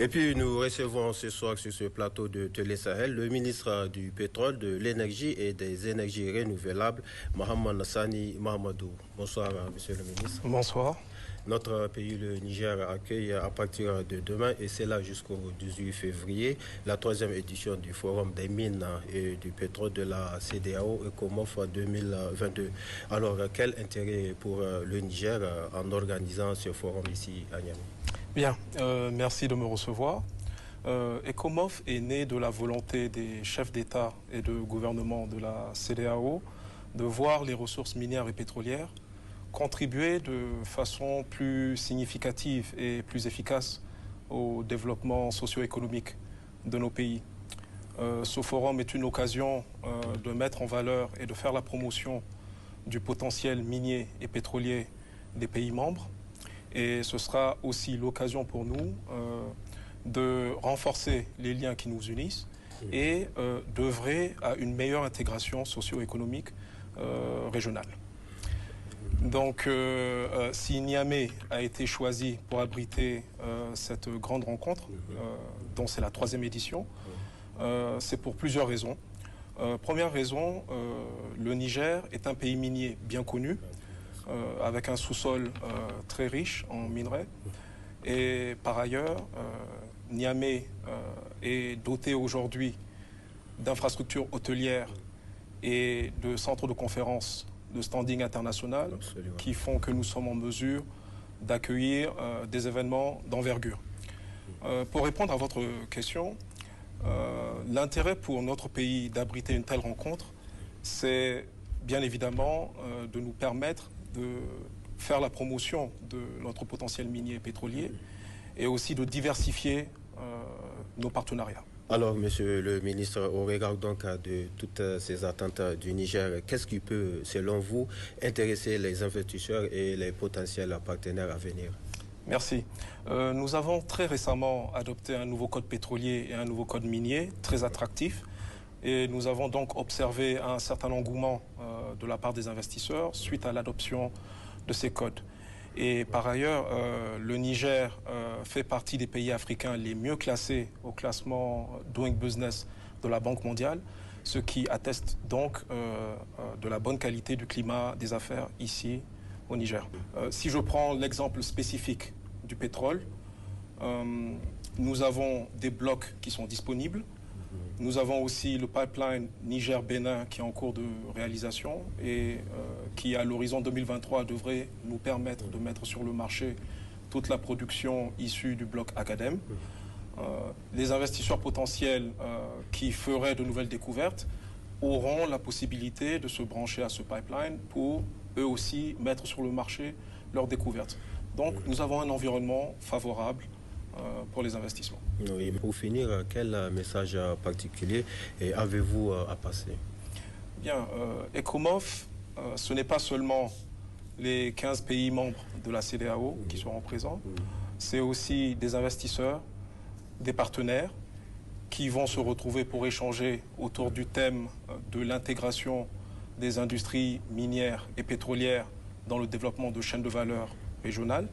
Et puis nous recevons ce soir sur ce plateau de Télé Sahel le ministre du Pétrole, de l'Énergie et des Énergies renouvelables, Mohamed Sani Mahamadou. Bonsoir, monsieur le ministre. Bonsoir. Notre pays, le Niger, accueille à partir de demain, et c'est là jusqu'au 18 février, la 3e édition du Forum des mines et du pétrole de la CEDEAO ECOMOF 2022. Alors, quel intérêt pour le Niger en organisant ce forum ici à Niamey? Bien, merci de me recevoir. ECOMOF est né de la volonté des chefs d'État et de gouvernement de la CEDEAO de voir les ressources minières et pétrolières contribuer de façon plus significative et plus efficace au développement socio-économique de nos pays. Ce forum est une occasion de mettre en valeur et de faire la promotion du potentiel minier et pétrolier des pays membres. Et ce sera aussi l'occasion pour nous de renforcer les liens qui nous unissent et d'œuvrer à une meilleure intégration socio-économique régionale. Donc, si Niamey a été choisi pour abriter cette grande rencontre, dont c'est la 3e édition, c'est pour plusieurs raisons. Première raison, le Niger est un pays minier bien connu, avec un sous-sol très riche en minerais. Et par ailleurs, Niamey est doté aujourd'hui d'infrastructures hôtelières et de centres de conférences de standing international. Absolument. Qui font que nous sommes en mesure d'accueillir des événements d'envergure. Pour répondre à votre question, l'intérêt pour notre pays d'abriter une telle rencontre, c'est bien évidemment de nous permettre de faire la promotion de notre potentiel minier et pétrolier et aussi de diversifier nos partenariats. Alors, monsieur le ministre, au regard donc de toutes ces attentes du Niger, qu'est-ce qui peut, selon vous, intéresser les investisseurs et les potentiels partenaires à venir? Merci. Nous avons très récemment adopté un nouveau code pétrolier et un nouveau code minier, très attractif. Et nous avons donc observé un certain engouement de la part des investisseurs suite à l'adoption de ces codes. Et par ailleurs, le Niger fait partie des pays africains les mieux classés au classement Doing Business de la Banque mondiale, ce qui atteste donc de la bonne qualité du climat des affaires ici au Niger. Si je prends l'exemple spécifique du pétrole, nous avons des blocs qui sont disponibles. Nous avons aussi le pipeline Niger-Bénin qui est en cours de réalisation et qui, à l'horizon 2023, devrait nous permettre de mettre sur le marché toute la production issue du bloc Academ. Les investisseurs potentiels qui feraient de nouvelles découvertes auront la possibilité de se brancher à ce pipeline pour eux aussi mettre sur le marché leurs découvertes. Donc nous avons un environnement favorable pour les investissements. Oui, pour finir, quel message particulier avez-vous à passer? Bien, ECOMOF, ce n'est pas seulement les 15 pays membres de la CEDEAO qui seront présents, c'est aussi des investisseurs, des partenaires qui vont se retrouver pour échanger autour du thème de l'intégration des industries minières et pétrolières dans le développement de chaînes de valeur régionales.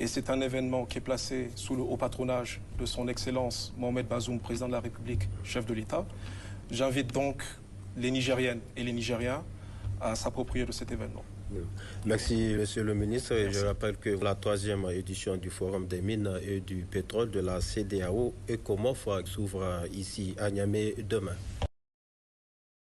Et c'est un événement qui est placé sous le haut patronage de son Excellence Mohamed Bazoum, président de la République, chef de l'État. J'invite donc les Nigériennes et les Nigériens à s'approprier de cet événement. Merci, monsieur le ministre. Et je rappelle que la 3e édition du Forum des mines et du pétrole de la CEDEAO ECOMOF s'ouvre ici à Niamey demain.